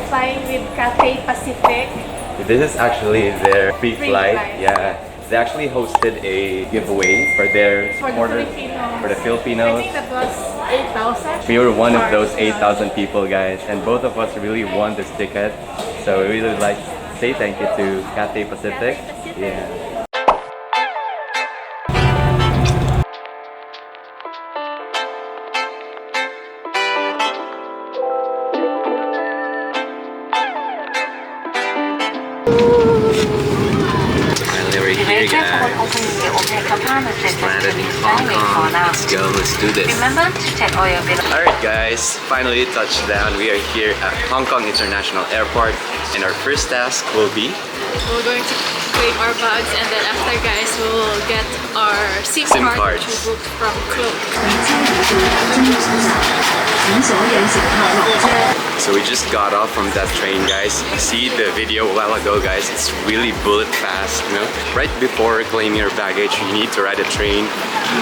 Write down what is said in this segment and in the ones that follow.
flying with Cathay Pacific. This is actually their free flight. Yeah. They actually hosted a giveaway for their supporters, for the Filipinos. I think that was 8,000. We were one of those 8,000 people, guys, and both of us really won this ticket. So we really would like to say thank you to Cathay Pacific. Yeah. Here, guys. Landed in Hong Kong. Let's go, let's do this. Remember to check all your bills. Alright guys, finally touched down. We are here at Hong Kong International Airport and our first task will be We're going to claim our bags and then after guys we'll get our SIM card which we booked from Club. So we just got off from that train, guys. See the video a while ago, guys. It's really bullet fast, you know. Right before claiming your baggage, you need to ride a train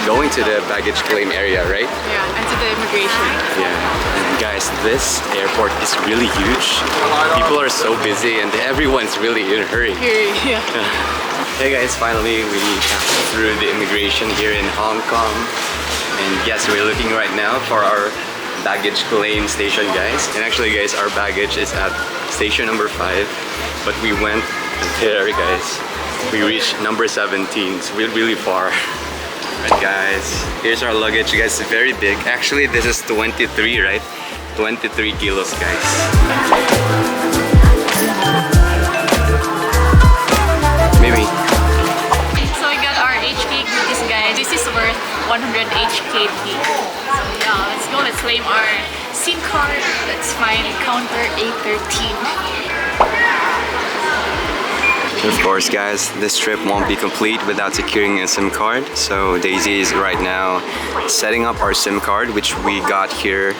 going to the baggage claim area, right? Yeah, and to the immigration. Yeah. And guys, this airport is really huge. People are so busy and everyone's really in a hurry. Yeah. Hey guys, finally we passed through the immigration here in Hong Kong. And yes, we're looking right now for our baggage claim station, guys. And actually guys, our baggage is at station number 5, but we went there, guys. We reached number 17. It's really far. Right guys, here's our luggage, guys. It's very big. Actually this is 23, right? 23 kilos, guys. Maybe. So we got our HK goodies, guys. This is worth 100 HKD. So yeah, let's go. Let's claim our SIM card. Let's find counter A13. Of course, guys, this trip won't be complete without securing a SIM card. So Daisy is right now setting up our SIM card, which we got here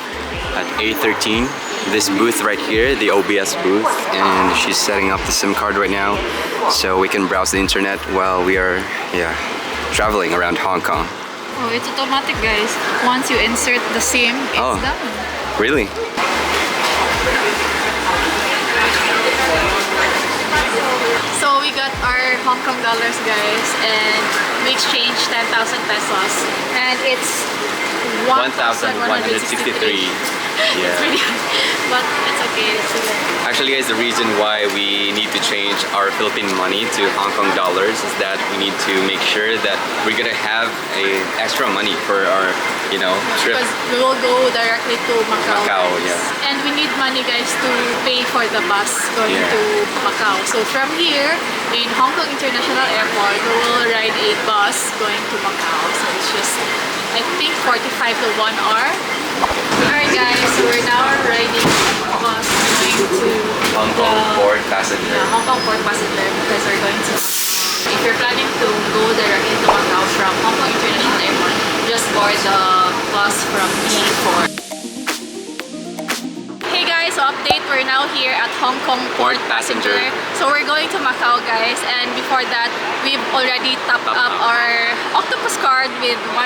at A13. This booth right here, the OBS booth, and she's setting up the SIM card right now so we can browse the internet while we are, traveling around Hong Kong. Oh, it's automatic, guys. Once you insert the SIM, it's done. Really? So we got our Hong Kong dollars, guys, and we exchanged 10,000 pesos, and it's 1,163. Yeah. It's really hard, but it's okay. It's okay. Actually, guys, the reason why we need to change our Philippine money to Hong Kong dollars is that we need to make sure that we're gonna have a extra money for our, trip. Because we will go directly to Macau. Yeah. And we need money, guys, to pay for the bus going to Macau. So from here in Hong Kong International Airport, we will ride a bus going to Macau. So it's just, I think, 45 to 1 hour. Alright guys, so we're now riding a bus going to Hong Kong Port Passenger. Yeah, Hong Kong Port Passenger because we're going to... If you're planning to go directly to Macau from Hong Kong International Airport, just board the bus from B4. Hey guys, so update, we're now here at Hong Kong Port Passenger. So we're going to Macau, guys, and before that, we've already topped up our octopus card with $100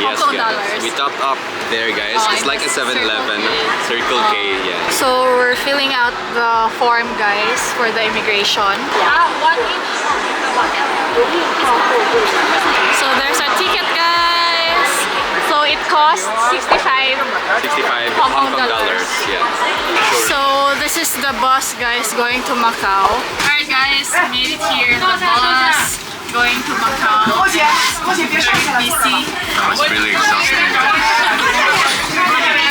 Hong Kong dollars. We topped up there, guys. It's like a 7-Eleven, Circle K, yeah. So we're filling out the form, guys, for the immigration. So there's our ticket, guys. So it costs 65 Hong Kong dollars. Yeah. So this is the bus, guys, going to Macau. Alright guys, made it here. The bus going to Macau. Very busy. It's really exhausting.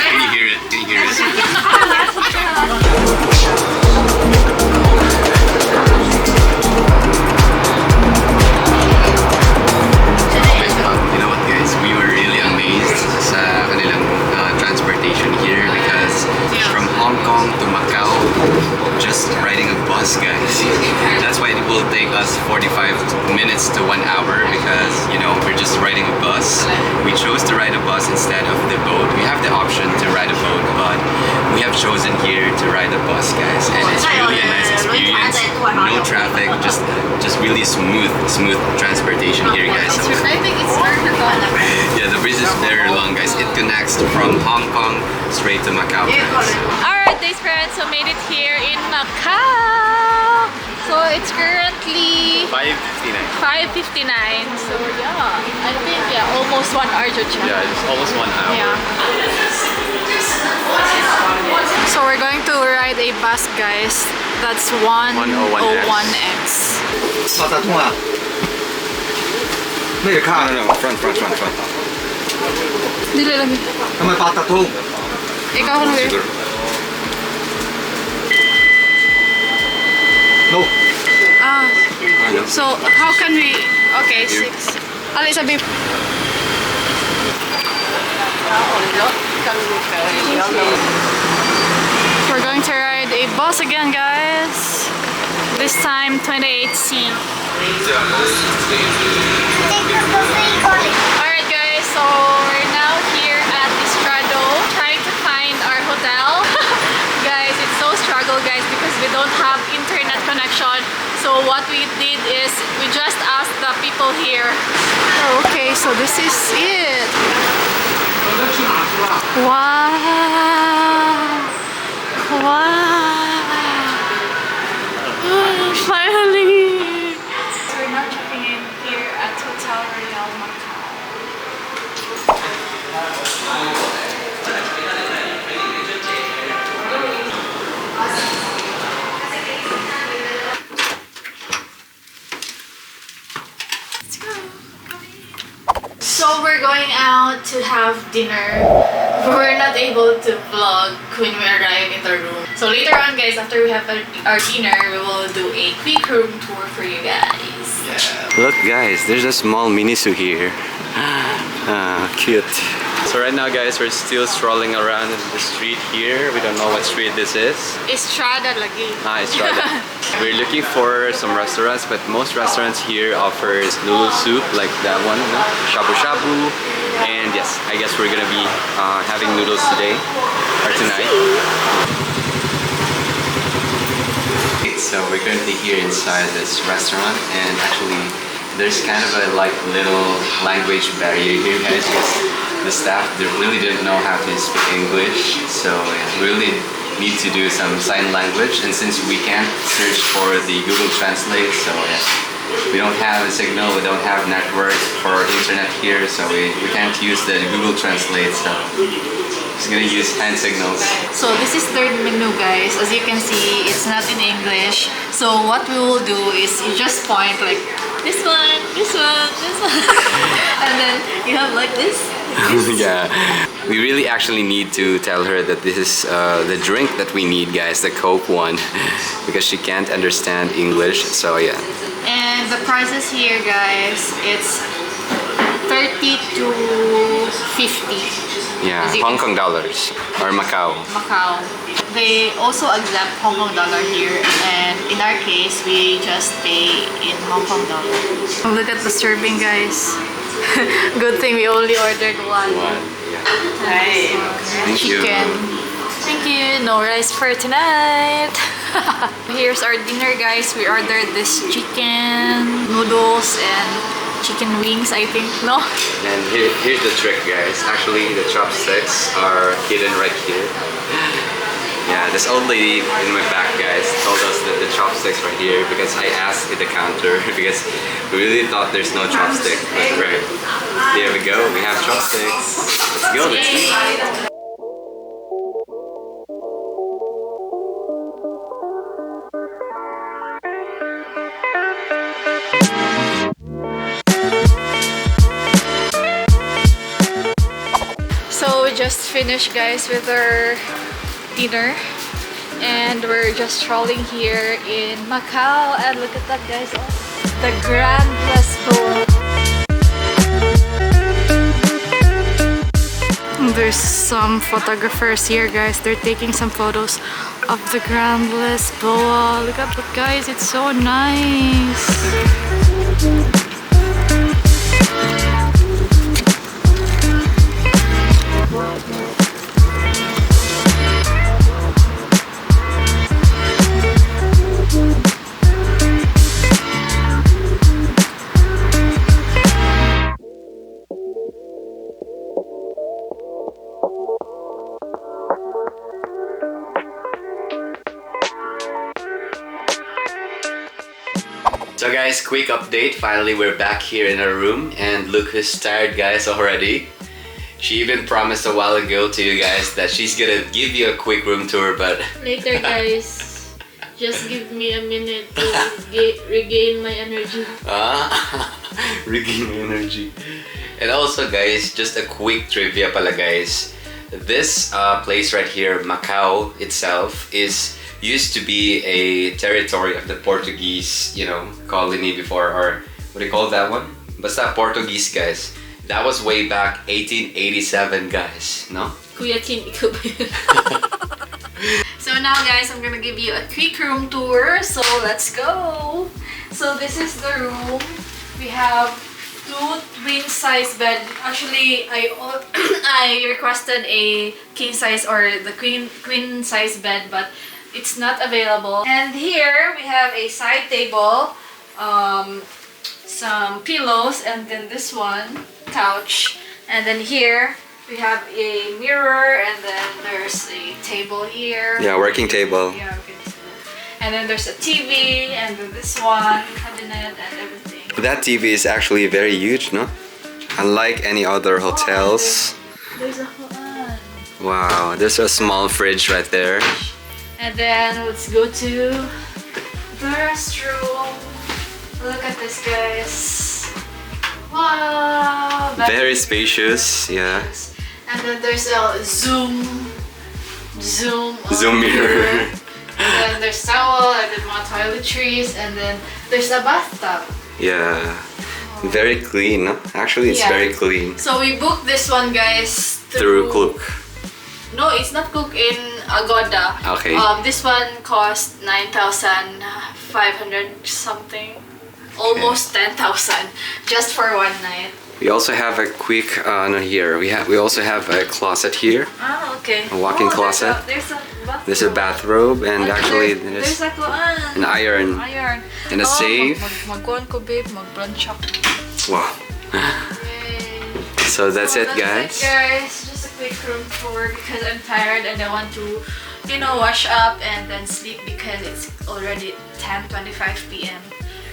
Can you hear it? Can you hear it? You know what, guys? We were really amazed sa kanilang transportation here because from Hong Kong to Macau, just riding a bus, guys. That's why it will take us 45 minutes to 1 hour because, we're just riding a bus. We chose to ride a bus instead of the boat. We have the option to ride a boat, but we have chosen here to ride a bus, guys. And it's really a nice experience. No traffic, just really smooth transportation here, guys. So, I think it's yeah, the bridge is very long, guys. It connects from Hong Kong straight to Macau, guys. Alright Good days, friends. So made it here in Macau. So it's currently 5:59. So yeah, I think almost 1 hour to check. Yeah, it's almost 1 hour. Yeah. So we're going to ride a bus, guys. That's 101X. No, front. Dili lang. Ikaw ano yun? No. So how can we... Okay, 6. Ali sabi... We're going to ride a bus again, guys. This time 28C. Alright guys, so we're now here at Estrado trying to find our hotel. Guys, it's so struggle guys because we don't have internet connection. So what we did is we just asked the people here. Oh, okay, so this is it. Wow. Finally. We're now checking in here at Hotel Royal Macau. Let's go. So we're going out to have dinner. We're not able to vlog when we arrive in the room. So later on guys, after we have our dinner, we will do a quick room tour for you guys. Yeah. Look guys, there's a small Miniso here. Cute. So right now guys, we're still strolling around in the street here. We don't know what street this is. Estrada lagi. Estrada. We're looking for some restaurants, but most restaurants here offers noodle soup like that one, no? Shabu shabu. And yes, I guess we're gonna be having noodles today or tonight. So we're currently here inside this restaurant, and actually there's kind of a little language barrier here, guys, because the staff really didn't know how to speak English, so we really need to do some sign language. And since we can't search for the Google Translate, so we don't have a signal, we don't have network for internet here, so we can't use the Google Translate, so just gonna use hand signals. So this is third menu guys. As you can see, it's not in English. So what we will do is you just point like this one, this one, this one. And then you have like this. Yeah, we really actually need to tell her that this is the drink that we need, guys, the Coke one, because she can't understand English, so yeah. And the prices here, guys, it's 30 to 50. Yeah, Hong Kong dollars or Macau. Macau. They also accept Hong Kong dollar here, and in our case, we just pay in Hong Kong dollar. Oh, look at the serving, guys. Good thing we only ordered one. Yeah. Right. Thank you. Chicken. Thank you. No rice for tonight. Here's our dinner, guys. We ordered this chicken, noodles, and chicken wings, I think, no? And here's the trick, guys. Actually, the chopsticks are hidden right here. Yeah, this old lady in my back, guys, told us that the chopsticks are here because I asked at the counter because we really thought there's no chopstick, but right, here we go, we have chopsticks. Let's go, let's eat. So we just finished, guys, with our dinner, and we're just strolling here in Macau, and look at that, guys, the Grand Place Bowl. There's some photographers here, guys. They're taking some photos of the Grand Place Bowl. Look at that, guys, it's so nice. guys, quick update. Finally, we're back here in our room, and look who's tired, guys, already. She even promised a while ago to you guys that she's gonna give you a quick room tour, but later, guys. Just give me a minute to regain my energy. Regain energy. And also, guys, just a quick trivia pala, guys. This place right here, Macau itself, is used to be a territory of the Portuguese, you know, colony before, or what do you call that one? Basta Portuguese, guys. That was way back 1887, guys, no? Kuya Kim, ikaw ba yun? So now, guys, I'm gonna give you a quick room tour. So let's go. So this is the room. We have 2 twin size bed. Actually, I requested a king size or the queen size bed, but it's not available. And here we have a side table, some pillows, and then this one couch, and then here we have a mirror, and then there's a table here. Yeah, working table. Yeah, working table. And then there's a TV, and then this one, cabinet, and everything. That TV is actually very huge, no? Unlike any other hotels. There's a fan. Wow, there's a small fridge right there. And then let's go to the restroom. Look at this, guys. Wow! Very spacious, yeah. And then there's a zoom mirror. And then there's towel, and then more toiletries, and then there's a bathtub. Yeah, very clean, no? Actually, it's very clean. So we booked this one, guys, Through Klook. No, it's not Klook, in Agoda. Okay. This one cost 9,500 something. Almost 10,000 just for one night. We also have a quick no, here. We also have a closet here. Ah, okay. A walk-in closet. There's a bathrobe, and actually there's an iron. And a safe. Mag-kuhan ko, babe. Mag-brunch up. Wow. So that's it, guys. Just a quick room tour because I'm tired and I want to, you know, wash up and then sleep because it's already 10:25 p.m.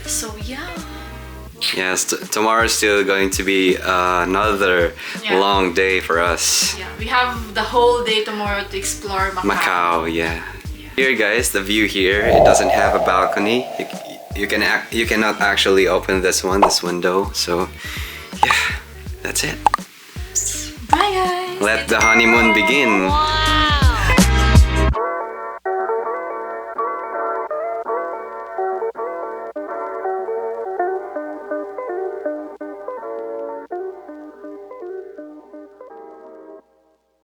So yeah. Yes, tomorrow is still going to be another long day for us. Yeah, we have the whole day tomorrow to explore Macau. Yeah. Here, guys, the view here, it doesn't have a balcony. You cannot actually open this window. So, yeah, that's it. Bye, guys. Let the honeymoon begin.